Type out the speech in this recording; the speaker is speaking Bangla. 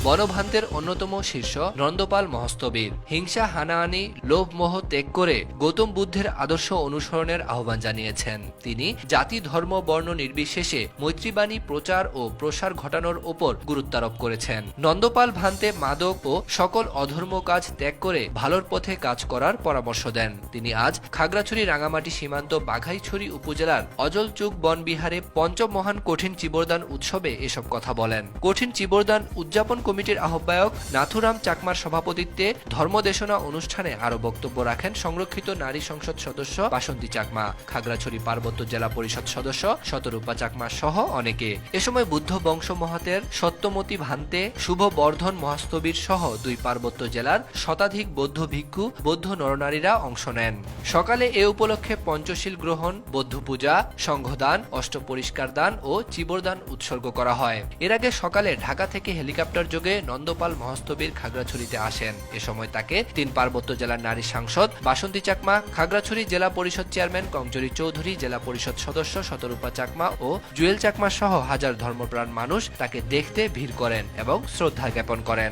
বনভান্তের অন্যতম শীর্ষ নন্দপাল মহস্তবীর। হিংসা, হানাহানি, লোভ, মোহ ত্যাগ করে গৌতম বুদ্ধের আদর্শ অনুসরণের আহ্বান জানিয়েছেন। তিনি জাতি, ধর্ম, বর্ণ নির্বিশেষে মৈত্রীবাণী প্রচার ও প্রসার ঘটানোর ওপর গুরুত্বারোপ করেছেন। নন্দপাল ভান্তে মাদক ও সকল অধর্ম কাজ ত্যাগ করে ভালোর পথে কাজ করার পরামর্শ দেন। তিনি আজ খাগড়াছড়ি রাঙামাটি সীমান্ত বাঘাইছড়ি উপজেলার অজলচুক বনবিহারে পঞ্চম মহান কঠিন চিবরদান উৎসবে এসব কথা বলেন। কঠিন চিবরদান উদযাপন কমিটির আহ্বায়ক নাথুরাম চাকমার সভাপতিত্বে ধর্মদেশনা অনুষ্ঠানে আরো বক্তব্য রাখেন সংরক্ষিত নারী সংসদ সদস্য বাসন্তী চাকমা, খাগড়াছড়ি পার্বত্য জেলা পরিষদ সদস্য শতরূপা চাকমা সহ অনেকে। এ সময় বুদ্ধ বংশ মহাতের সত্যমতী ভান্তে, শুভ বর্ধন মহাস্তবীর সহ 2 পার্বত্য জেলার শতাধিক বৌদ্ধ ভিক্ষু, বৌদ্ধ নরনারীরা অংশ নেন। সকালে এ উপলক্ষে পঞ্চশীল গ্রহণ, বৌদ্ধ পূজা, সংঘদান, অষ্টপরিষ্কার দান ও চিবরদান উৎসর্গ করা হয়। এর আগে সকালে ঢাকা থেকে হেলিকপ্টার যোগে নন্দপাল মহস্তবীর খাগড়াছড়িতে আসেন। এ সময় তাকে 3 পার্বত্য জেলার নারী সাংসদ বাসন্তী চাকমা, খাগড়াছড়ি জেলা পরিষদ চেয়ারম্যান কংজরি চৌধুরী, জেলা পরিষদ সদস্য শতরূপা চাকমা ও জুয়েল চাকমা সহ হাজার ধর্মপ্রাণ মানুষ তাকে দেখতে ভিড় করেন এবং শ্রদ্ধা জ্ঞাপন করেন।